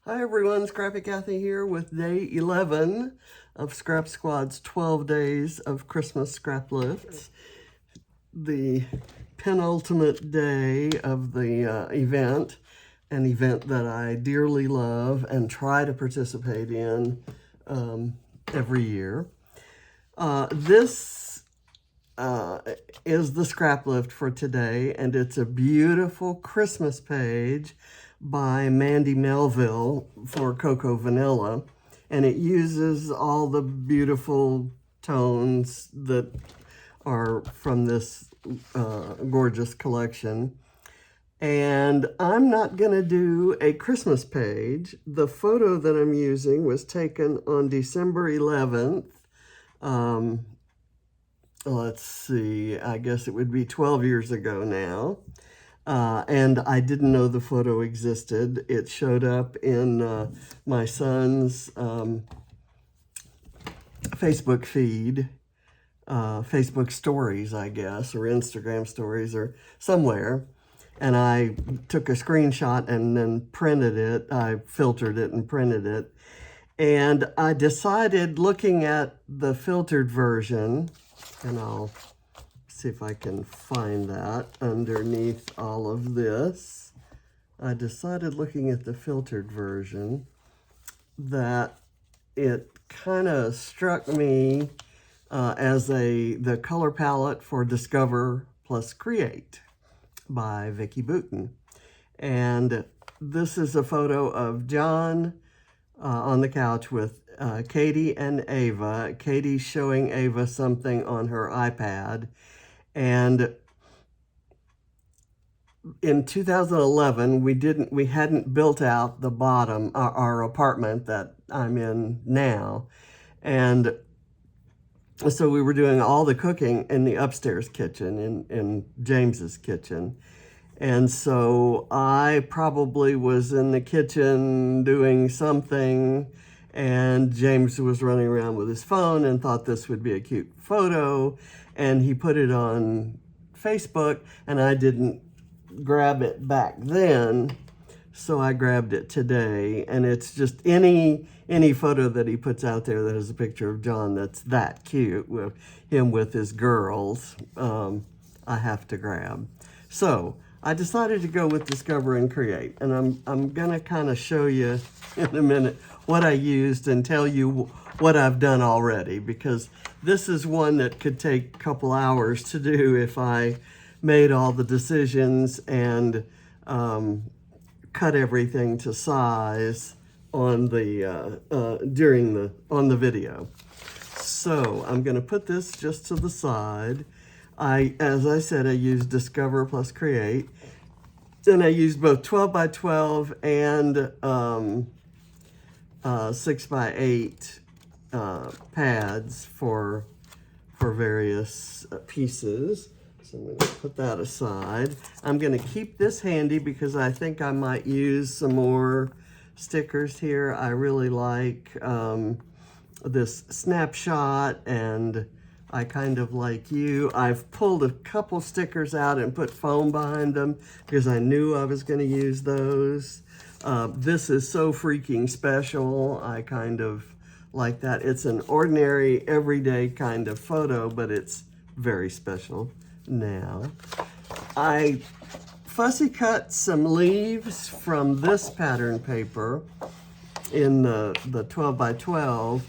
Hi everyone, Scrappy Kathy here with day 11 of Scrap Squad's 12 days of Christmas Scraplifts. The penultimate day of the event, an event that I dearly love and try to participate in every year. This is the Scraplift for today, and it's a beautiful Christmas page by Mandy Melville for Cocoa Vanilla, and it uses all the beautiful tones that are from this gorgeous collection. And I'm not going to do a Christmas page. The photo that I'm using was taken on December 11th. Let's see, I guess it would be 12 years ago now. And I didn't know the photo existed. It showed up in my son's Facebook feed, Facebook stories, I guess, or Instagram stories or somewhere. And I took a screenshot and then printed it. I filtered it and printed it. And I decided, looking at the filtered version, and I'll see if I can find that underneath all of this. I decided, looking at the filtered version, that it kind of struck me as the color palette for Discover plus Create by Vicki Boutin. And this is a photo of John on the couch with Katie and Ava. Katie's showing Ava something on her iPad. And in 2011, we hadn't built out the bottom, our apartment that I'm in now. And so we were doing all the cooking in the upstairs kitchen, in James's kitchen. And so I probably was in the kitchen doing something, and James was running around with his phone and thought this would be a cute photo, and he put it on Facebook, and I didn't grab it back then, so I grabbed it today. And it's just any photo that he puts out there that has a picture of John that's that cute, with him with his girls, I have to grab. So I decided to go with Discover and Create, and I'm gonna kind of show you in a minute what I used and tell you what I've done already, because this is one that could take a couple hours to do if I made all the decisions and cut everything to size on the on the video. So I'm gonna put this just to the side. As I said, I used Discover plus Create. Then I used both 12 by 12 and 6 by 8 pads for various pieces. So I'm going to put that aside. I'm going to keep this handy because I think I might use some more stickers here. I really like this snapshot, and I kind of like you. I've pulled a couple stickers out and put foam behind them because I knew I was going to use those. This is so freaking special. I kind of like that. It's an ordinary, everyday kind of photo, but it's very special now. I fussy cut some leaves from this pattern paper in the 12 by 12,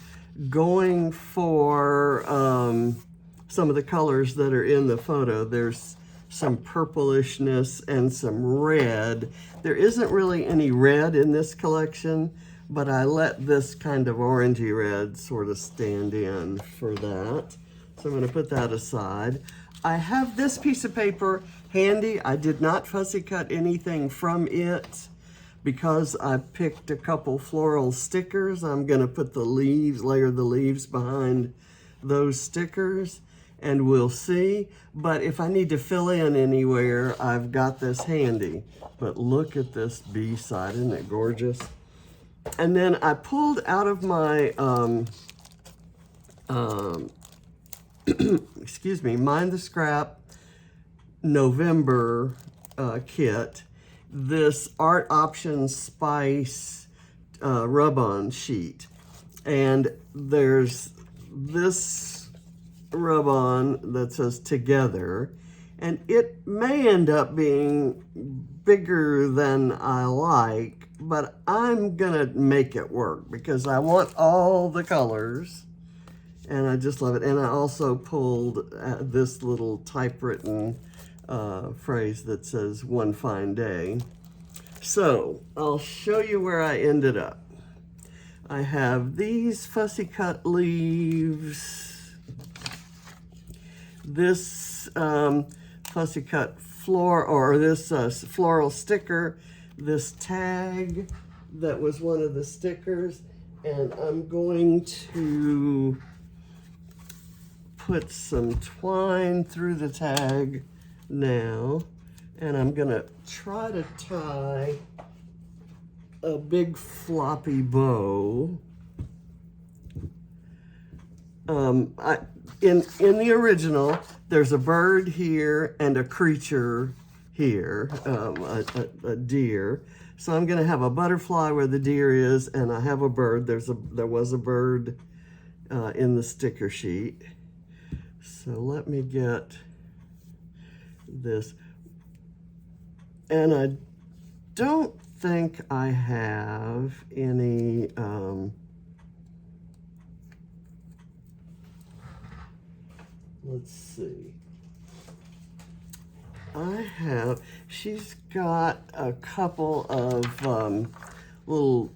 going for some of the colors that are in the photo. There's some purplishness and some red. There isn't really any red in this collection, but I let this kind of orangey red sort of stand in for that. So I'm going to put that aside. I have this piece of paper handy. I did not fussy cut anything from it because I picked a couple floral stickers. I'm going to put the leaves, layer the leaves behind those stickers, and we'll see. But if I need to fill in anywhere, I've got this handy. But look at this B-side, isn't it gorgeous? And then I pulled out of my, excuse me, Mind the Scrap November kit, this Art Options Spice rub-on sheet. And there's this rub-on that says together, and it may end up being bigger than I like, but I'm gonna make it work because I want all the colors. And I just love it. And I also pulled this little typewritten phrase that says "one fine day." So I'll show you where I ended up. I have these fussy cut leaves, this fussy cut floral sticker, this tag that was one of the stickers, and I'm going to put some twine through the tag now, and I'm gonna try to tie a big floppy bow. In the original, there's a bird here and a creature here, a deer. So I'm gonna have a butterfly where the deer is, and I have a bird. There was a bird in the sticker sheet. So let me get this. And I don't think I have any, let's see. She's got a couple of little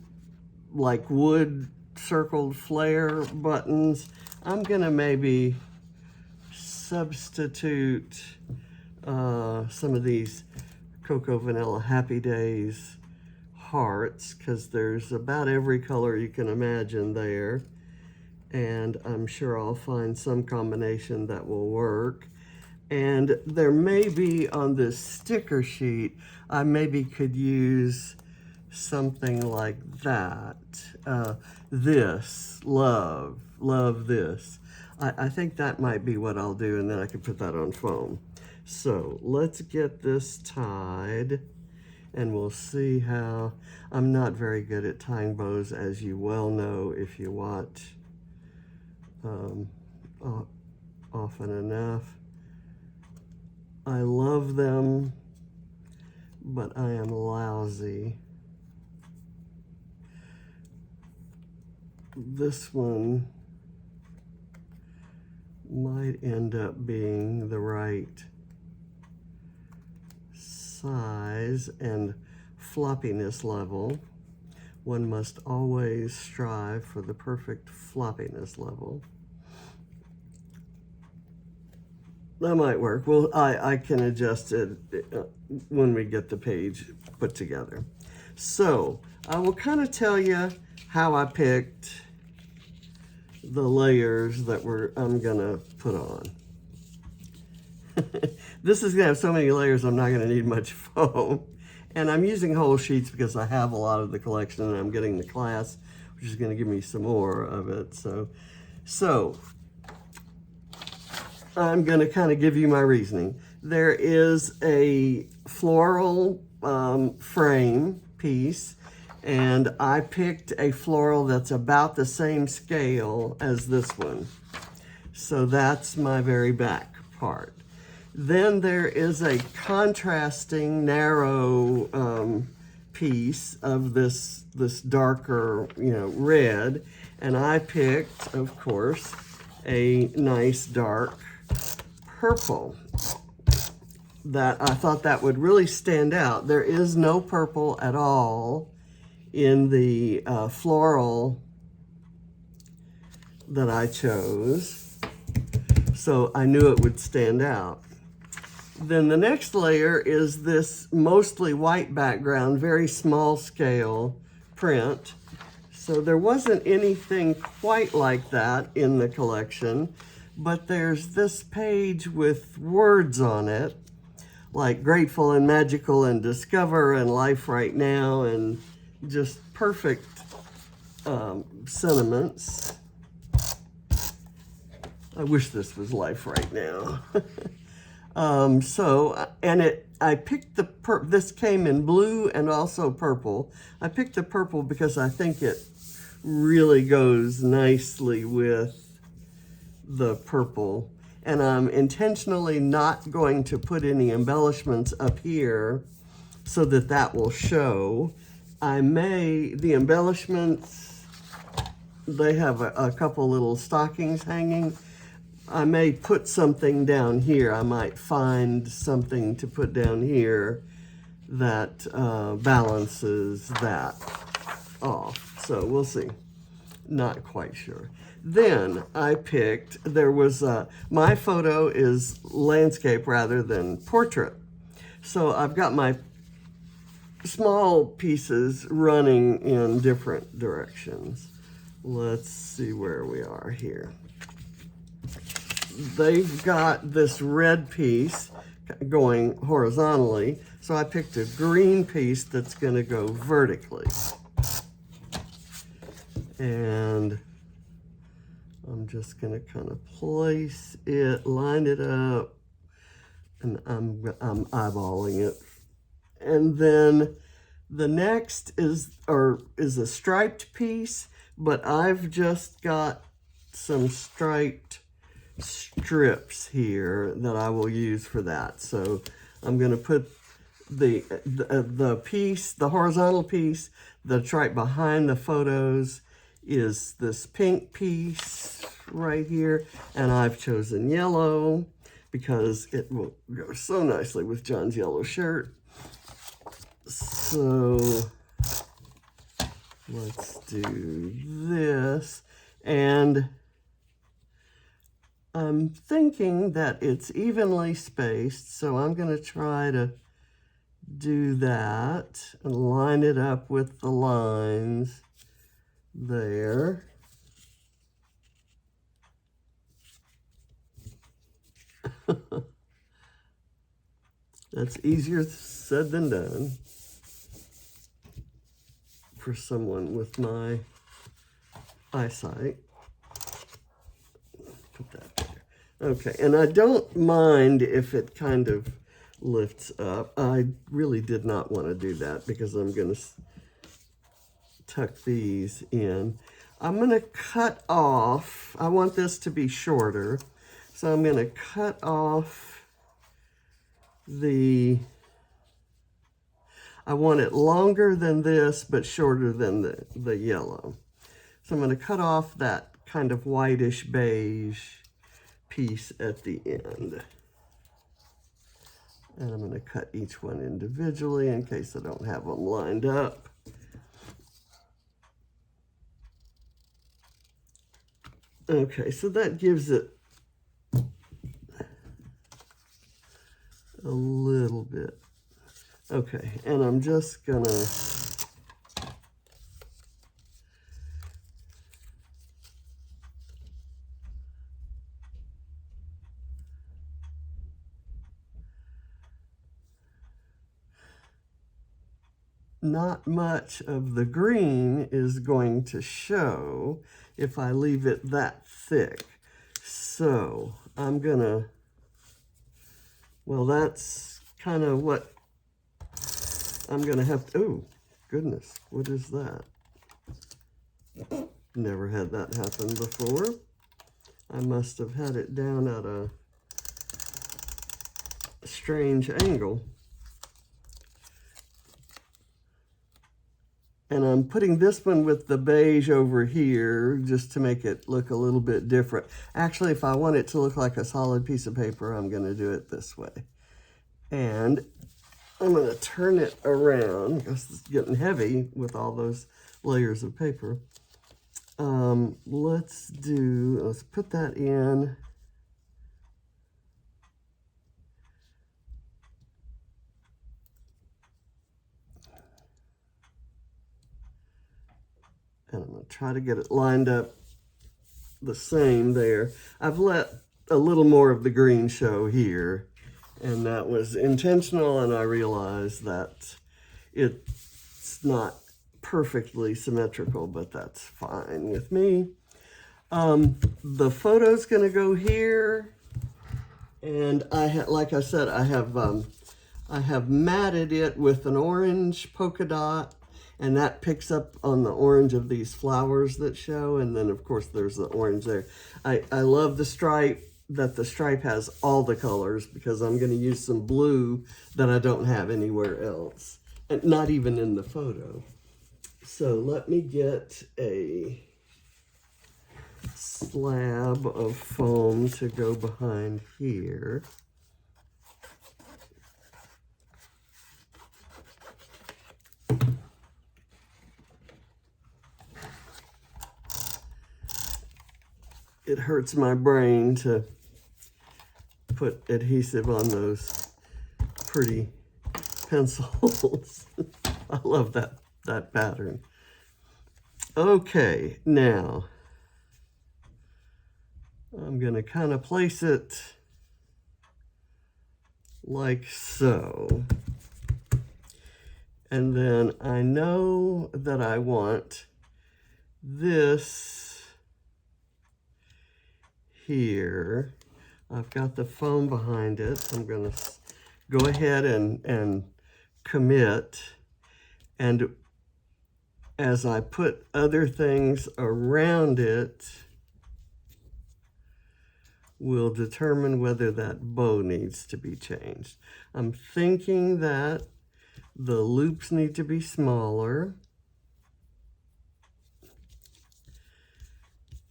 like wood circled flare buttons. I'm gonna maybe substitute some of these Cocoa Vanilla Happy Days hearts, because there's about every color you can imagine there, and I'm sure I'll find some combination that will work. And there may be on this sticker sheet, I maybe could use something like that. This, love this. I think that might be what I'll do, and then I can put that on foam. So let's get this tied, and we'll see how. I'm not very good at tying bows, as you well know if you watch often enough. I love them, but I am lousy. This one might end up being the right size and floppiness level. One must always strive for the perfect floppiness level. That might work. Well, I can adjust it when we get the page put together. So I will kind of tell you how I picked the layers that I'm gonna put on. This is gonna have so many layers, I'm not gonna need much foam. And I'm using whole sheets because I have a lot of the collection, and I'm getting the class, which is gonna give me some more of it. So I'm gonna kind of give you my reasoning. There is a floral frame piece, and I picked a floral that's about the same scale as this one. So that's my very back part. Then there is a contrasting narrow piece of this darker, red, and I picked, of course, a nice dark purple that I thought that would really stand out. There is no purple at all in the floral that I chose, so I knew it would stand out. Then the next layer is this mostly white background, very small scale print. So there wasn't anything quite like that in the collection, but there's this page with words on it, like grateful and magical and discover and life right now, and just perfect sentiments. I wish this was life right now. I picked this came in blue and also purple. I picked the purple because I think it really goes nicely with the purple. And I'm intentionally not going to put any embellishments up here so that that will show. The embellishments, they have a couple little stockings hanging. I may put something down here. I might find something to put down here that balances that off. So we'll see. Not quite sure. Then I picked, my photo is landscape rather than portrait. So I've got my small pieces running in different directions. Let's see where we are here. They've got this red piece going horizontally, so I picked a green piece that's going to go vertically. And I'm just going to kind of place it, line it up, and I'm eyeballing it. And then the next is a striped piece, but I've just got some striped strips here that I will use for that. So I'm going to put the piece, the horizontal piece that's right behind the photos is this pink piece right here, and I've chosen yellow because it will go so nicely with John's yellow shirt. So let's do this, and I'm thinking that it's evenly spaced, so I'm going to try to do that and line it up with the lines there. That's easier said than done for someone with my eyesight. Put that there. Okay, and I don't mind if it kind of lifts up. I really did not want to do that because I'm going to tuck these in. I'm going to cut off, I want this to be shorter, so I'm going to cut off I want it longer than this, but shorter than the yellow. So I'm going to cut off that kind of whitish beige piece at the end. And I'm going to cut each one individually in case I don't have them lined up. Okay, so that gives it a little bit. Okay, and I'm just gonna not much of the green is going to show if I leave it that thick. So I'm gonna, well, that's kind of what I'm gonna have to, oh, goodness, what is that? Never had that happen before. I must have had it down at a strange angle. And I'm putting this one with the beige over here just to make it look a little bit different. Actually, if I want it to look like a solid piece of paper, I'm going to do it this way. And I'm going to turn it around because it's getting heavy with all those layers of paper. Let's put that in. And I'm going to try to get it lined up the same there. I've let a little more of the green show here, and that was intentional, and I realized that it's not perfectly symmetrical, but that's fine with me. The photo's going to go here, And like I said, I have matted it with an orange polka dot, and that picks up on the orange of these flowers that show. And then of course there's the orange there. I love the stripe, that the stripe has all the colors, because I'm going to use some blue that I don't have anywhere else, and not even in the photo. So let me get a slab of foam to go behind here. It hurts my brain to put adhesive on those pretty pencils. I love that pattern. Okay, now I'm going to kind of place it like so. And then I know that I want this here. I've got the foam behind it. I'm going to go ahead and commit. And as I put other things around it, we'll determine whether that bow needs to be changed. I'm thinking that the loops need to be smaller.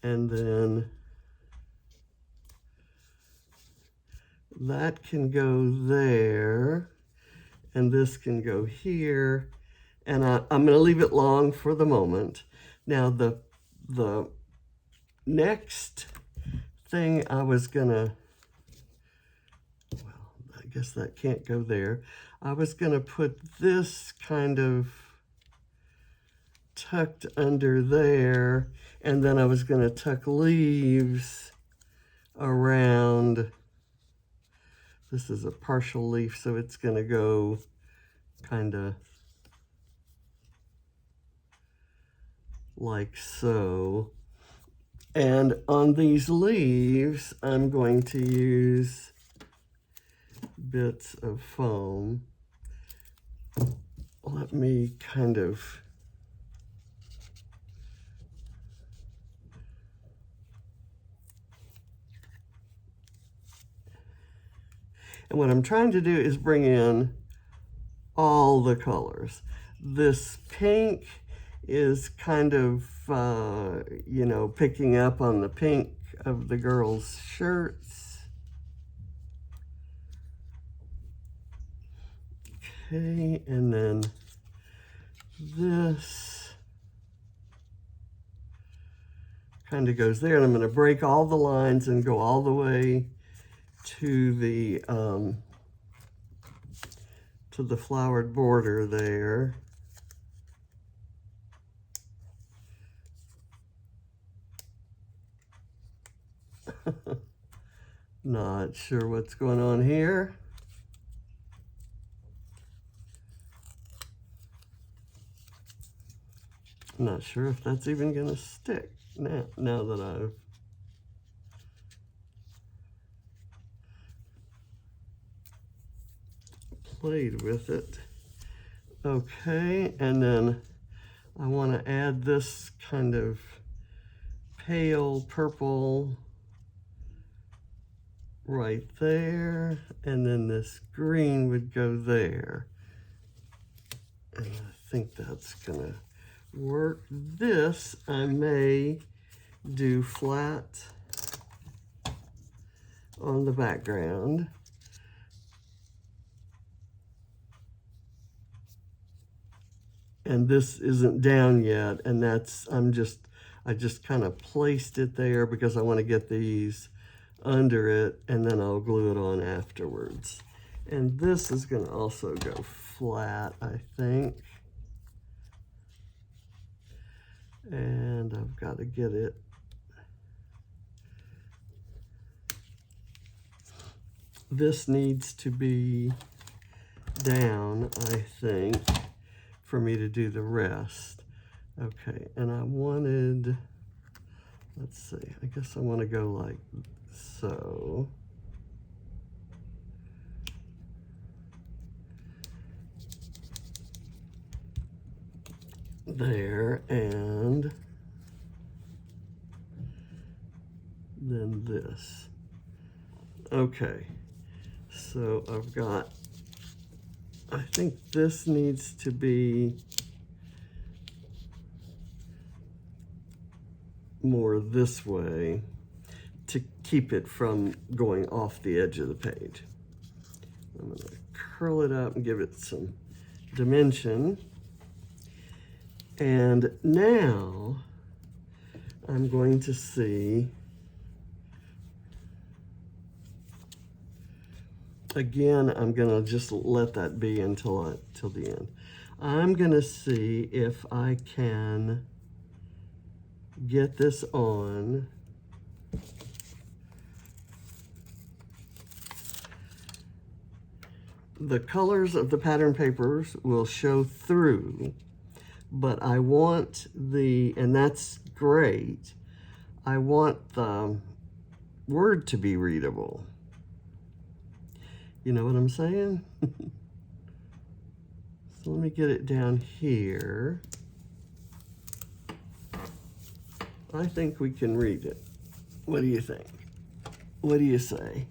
And then that can go there, and this can go here, and I'm going to leave it long for the moment. Now the next thing I was going to, well, I guess that can't go there. I was going to put this kind of tucked under there, and then I was going to tuck leaves around. This is a partial leaf, so it's going to go kind of like so. And on these leaves, I'm going to use bits of foam. Let me kind of and what I'm trying to do is bring in all the colors. This pink is kind of, you know, picking up on the pink of the girls' shirts. Okay, and then this kind of goes there, and I'm going to break all the lines and go all the way to the flowered border there. Not sure what's going on here. Not sure if that's even going to stick now that I've played with it. Okay, and then I want to add this kind of pale purple right there, and then this green would go there. And I think that's gonna work. This I may do flat on the background. And this isn't down yet, and that's, I just kind of placed it there because I want to get these under it, and then I'll glue it on afterwards. And this is going to also go flat, I think. And I've got to get it. This needs to be down, I think, for me to do the rest. Okay, and I wanted, let's see, I guess I want to go like so. there, and then this. Okay, so I've got, I think this needs to be more this way to keep it from going off the edge of the page. I'm going to curl it up and give it some dimension. And now I'm going to see, again, I'm going to just let that be till the end. I'm going to see if I can get this on the colors of the pattern papers will show through, but I want and that's great, I want the word to be readable. You know what I'm saying? So let me get it down here. I think we can read it. What do you think? What do you say?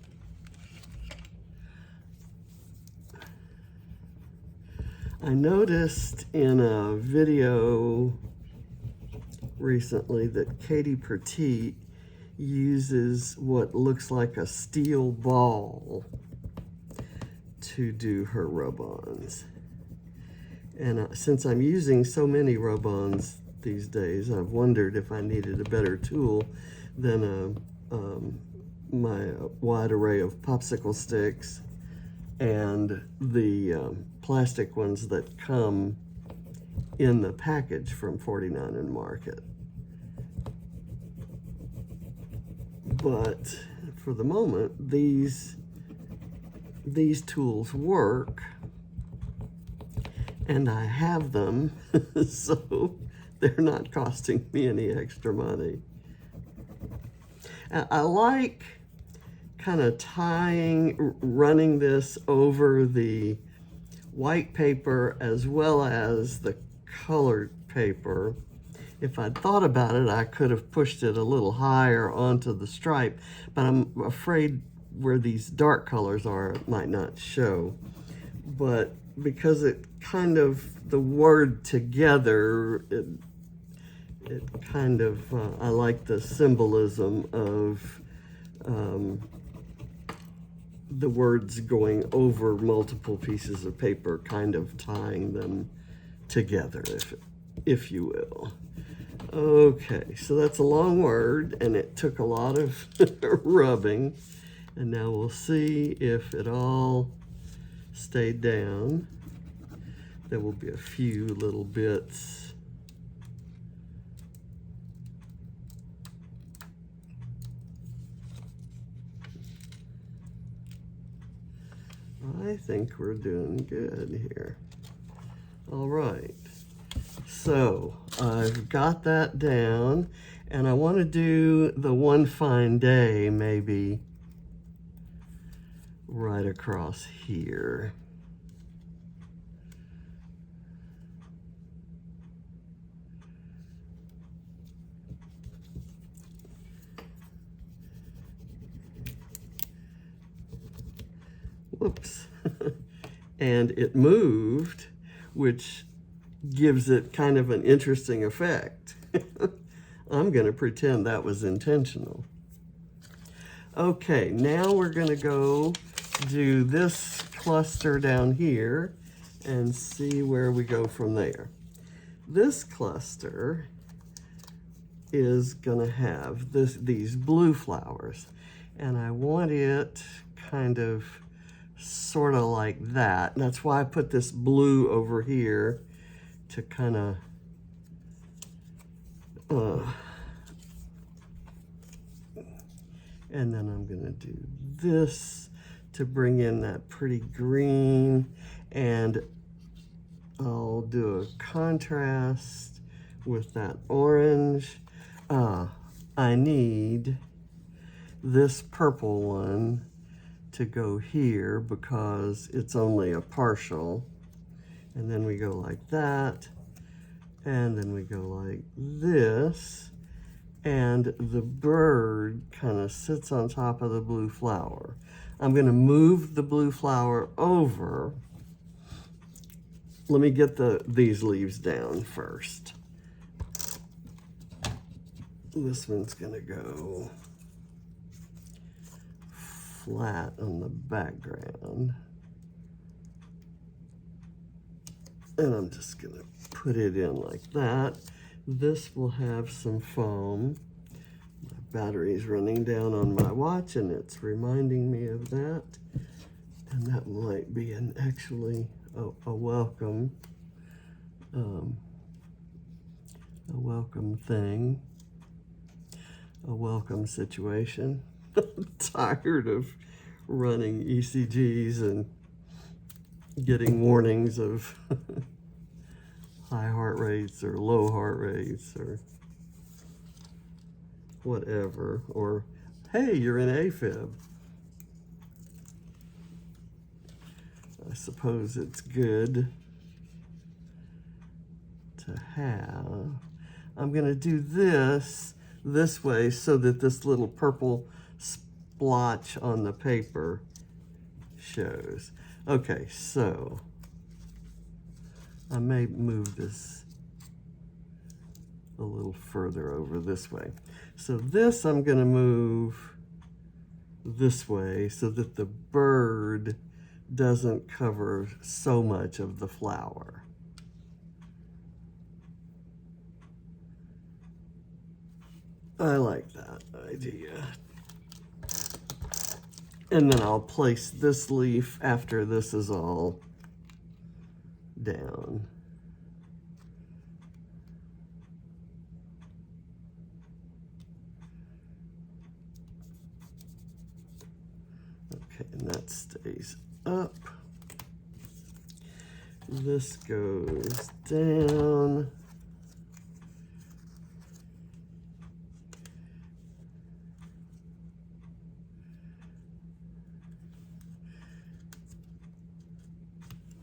I noticed in a video recently that Katie Petit uses what looks like a steel ball to do her rub-ons. And since I'm using so many rub-ons these days, I've wondered if I needed a better tool than my wide array of popsicle sticks and the plastic ones that come in the package from 49 and Market. But for the moment, these tools work, and I have them, so they're not costing me any extra money. I like kind of running this over the white paper as well as the colored paper. If I'd thought about it, I could have pushed it a little higher onto the stripe, but I'm afraid where these dark colors are, it might not show. But because it kind of, the word together, it kind of, I like the symbolism of the words going over multiple pieces of paper, kind of tying them together, if you will. Okay, so that's a long word, and it took a lot of rubbing, and now we'll see if it all stayed down. There will be a few little bits. I think we're doing good here. All right, so I've got that down, and I want to do the one fine day maybe right across here. Whoops. And it moved, which gives it kind of an interesting effect. I'm going to pretend that was intentional. Okay, now we're going to go do this cluster down here and see where we go from there. This cluster is going to have these blue flowers, and I want it kind of sort of like that. And that's why I put this blue over here to kind of and then I'm going to do this to bring in that pretty green, and I'll do a contrast with that orange. I need this purple one to go here because it's only a partial, and then we go like that, And then we go like this, and the bird kind of sits on top of the blue flower. I'm going to move the blue flower over. Let me get these leaves down first. This one's going to go flat on the background. And I'm just going to put it in like that. This will have some foam. My battery's running down on my watch and it's reminding me of that. And that might be actually a welcome thing, a welcome situation. I'm tired of running ECGs and getting warnings of high heart rates or low heart rates or whatever, or hey, you're in AFib. I suppose it's good to have. I'm going to do this way so that this little purple splotch on the paper shows. Okay, so I may move this a little further over this way. So this I'm going to move this way so that the bird doesn't cover so much of the flower. I like that idea. And then I'll place this leaf after this is all down. Okay, and that stays up. This goes down.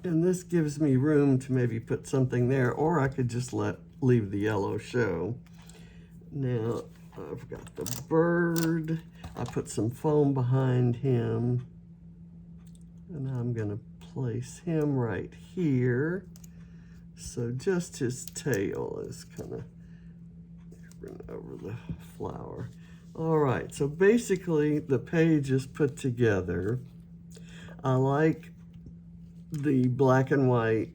And this gives me room to maybe put something there, or I could just leave the yellow show. Now, I've got the bird. I put some foam behind him. And I'm going to place him right here. So just his tail is kind of over the flower. All right, so basically the page is put together. I like the black and white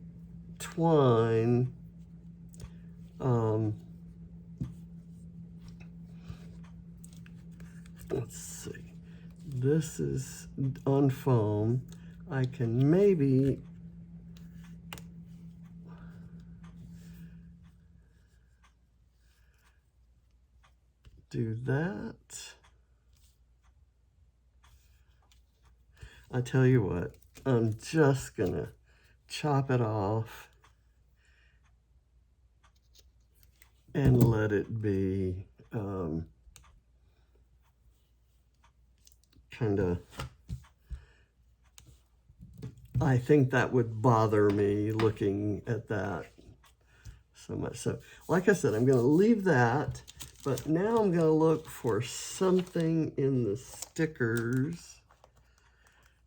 twine. Let's see. This is on foam. I can maybe do that. I tell you what, I'm just gonna chop it off and let it be kind of, I think that would bother me looking at that so much. So like I said, I'm going to leave that, but now I'm going to look for something in the stickers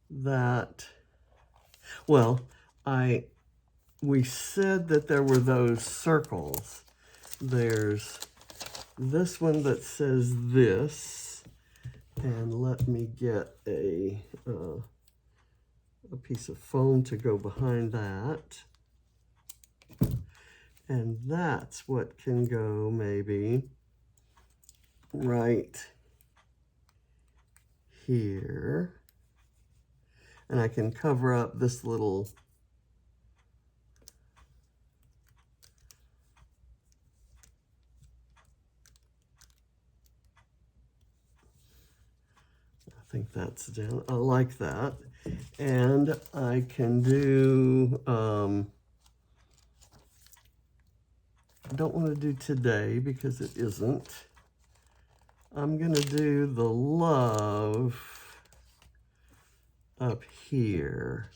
that, well, we said that there were those circles. There's this one that says this, and let me get a piece of foam to go behind that. And that's what can go maybe right here. And I can cover up this little I think that's down. I like that. And I can do, I don't want to do today because it isn't. I'm going to do the love up here,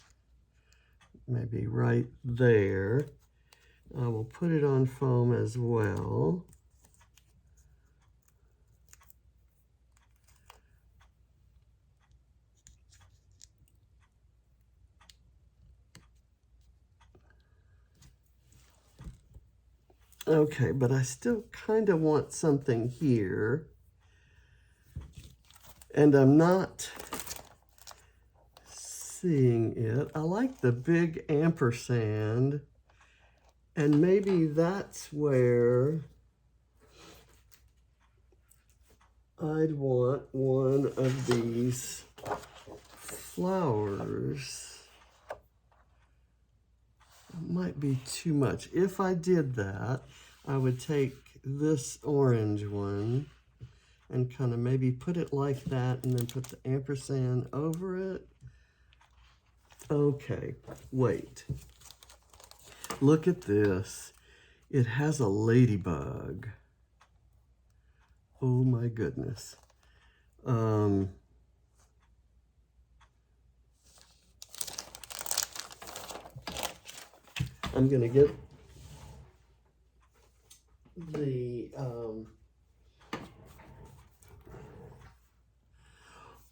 maybe right there. I will put it on foam as well. Okay, but I still kind of want something here. And I'm not seeing it. I like the big ampersand. And maybe that's where I'd want one of these flowers. It might be too much. If I did that, I would take this orange one and kind of maybe put it like that and then put the ampersand over it. Okay, wait. Look at this. It has a ladybug. Oh my goodness. I'm gonna get the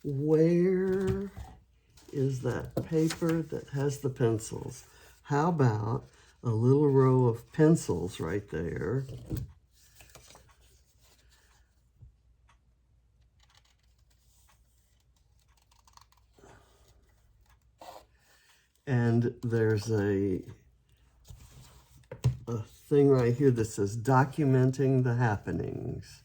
where is that paper that has the pencils? How about a little row of pencils right there? And there's a thing right here that says documenting the happenings.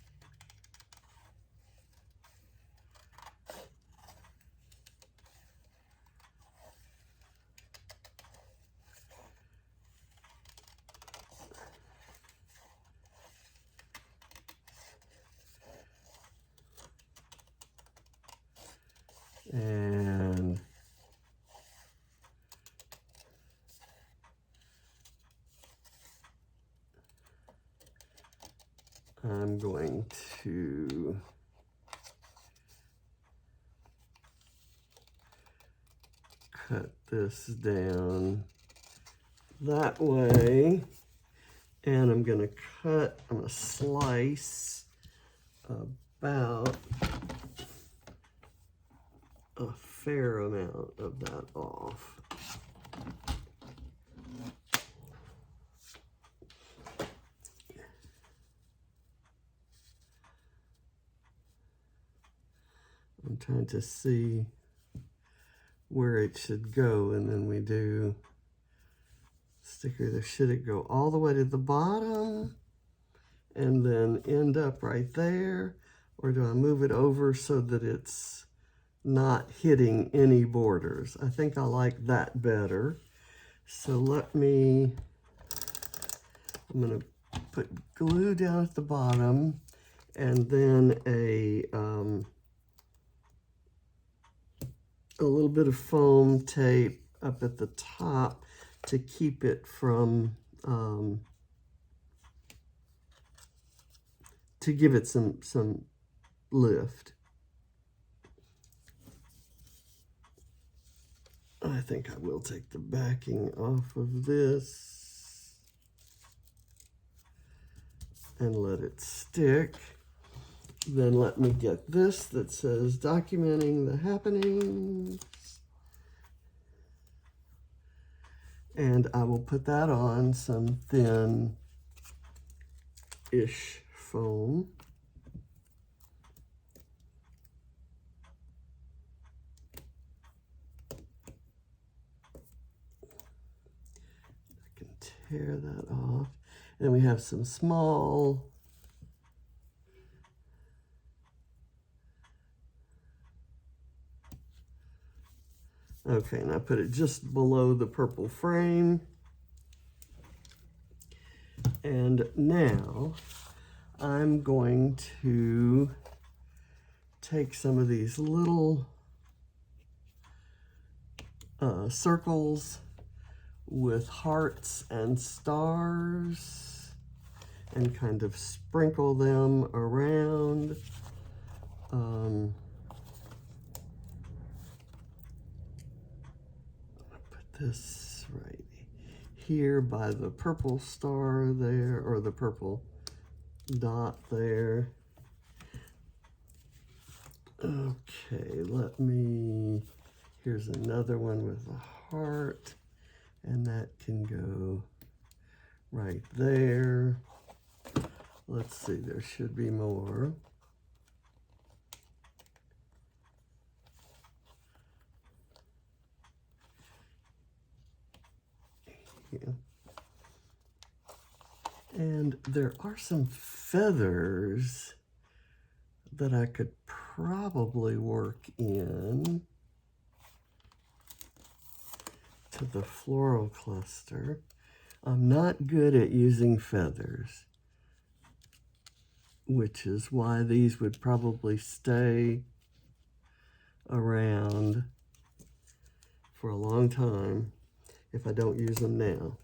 And I'm going to cut this down that way, and I'm going to slice about a fair amount of that off. I'm trying to see where it should go, and then we do sticker. Should it go all the way to the bottom and then end up right there, or do I move it over so that it's not hitting any borders? I think I like that better. So I'm gonna put glue down at the bottom and then a little bit of foam tape up at the top to keep it from, to give it some lift. I think I will take the backing off of this and let it stick. Then let me get this that says documenting the happenings. And I will put that on some thin-ish foam. I can tear that off. And we have some small okay, and I put it just below the purple frame. And now I'm going to take some of these little circles with hearts and stars and kind of sprinkle them around. Put this right here by the purple star there, or the purple dot there. Okay, here's another one with a heart, and that can go right there. Let's see, there should be more. Yeah. And there are some feathers that I could probably work in to the floral cluster. I'm not good at using feathers, which is why these would probably stay around for a long time if I don't use them now.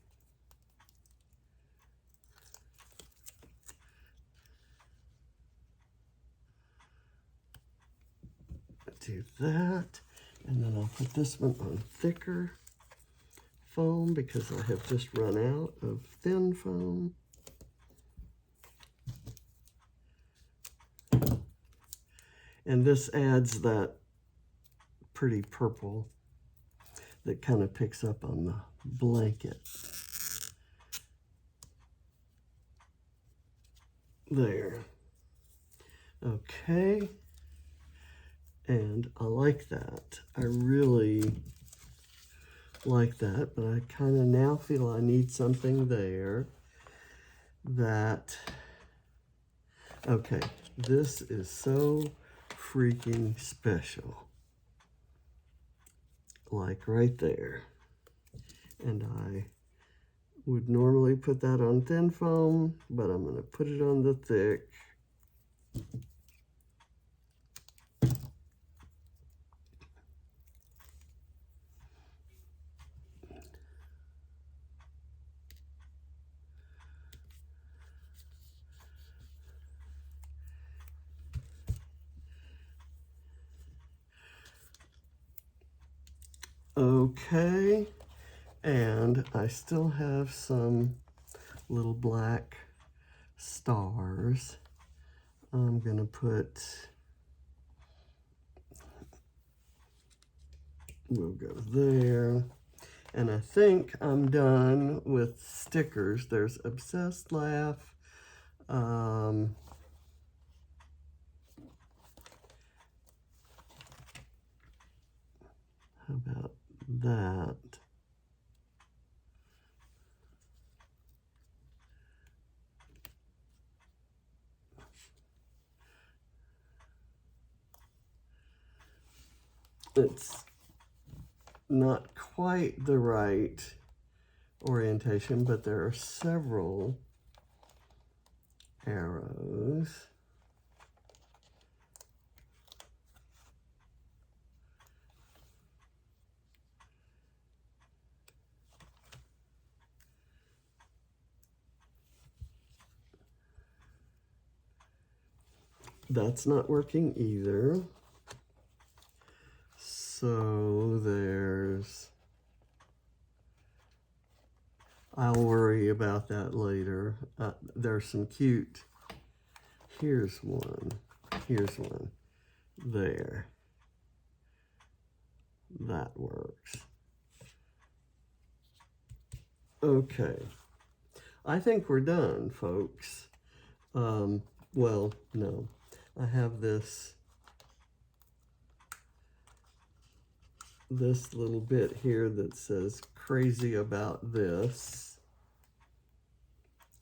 Do that, and then I'll put this one on thicker foam because I have just run out of thin foam. And this adds that pretty purple that kind of picks up on the blanket. There. Okay. And I like that. I really like that, but I kind of now feel I need something there that, okay, this is so freaking special. Like right there. And I would normally put that on thin foam, but I'm going to put it on the thick. Okay, and I still have some little black stars. I'm gonna we'll go there. And I think I'm done with stickers. There's Obsessed Laugh. How about that? It's not quite the right orientation, but there are several arrows. That's not working either. So I'll worry about that later. There's some cute, here's one, there. That works. Okay, I think we're done, folks. Well, no, I have this little bit here that says crazy about this,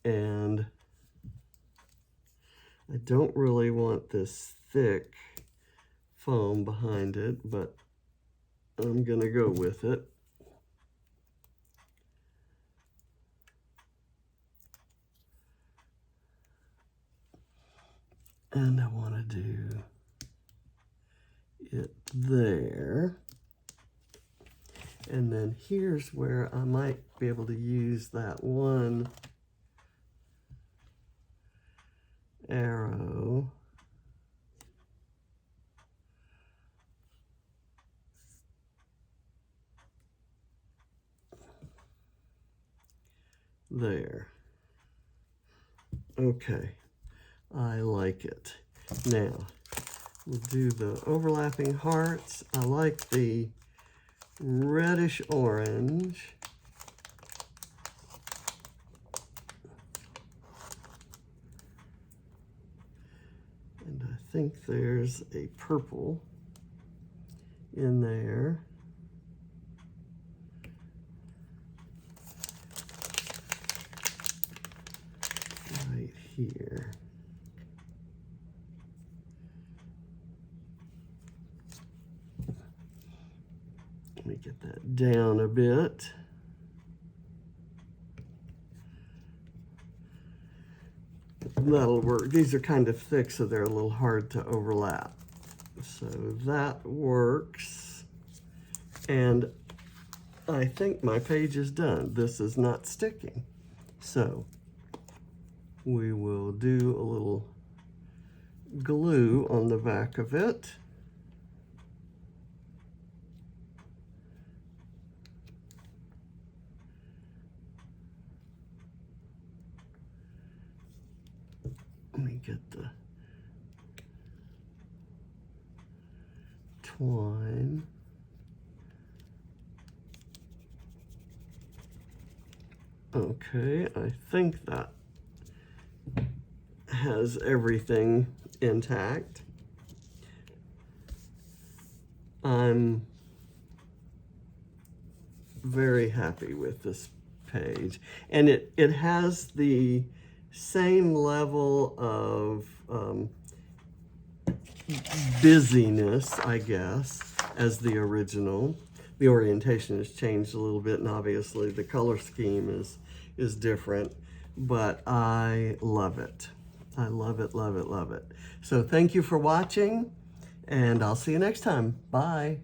and I don't really want this thick foam behind it, but I'm gonna go with it. And I want to do it there. And then here's where I might be able to use that one arrow. there. Okay, I like it. Now, we'll do the overlapping hearts. I like the reddish orange. And I think there's a purple in there. Right here. Let me get that down a bit. That'll work. These are kind of thick, so they're a little hard to overlap. So that works. And I think my page is done. This is not sticking. So we will do a little glue on the back of it. Let me get the twine. Okay, I think that has everything intact. I'm very happy with this page, and it has the same level of busyness, I guess, as the original. The orientation has changed a little bit, and obviously the color scheme is different, but I love it. I love it, love it, love it. So thank you for watching, and I'll see you next time. Bye.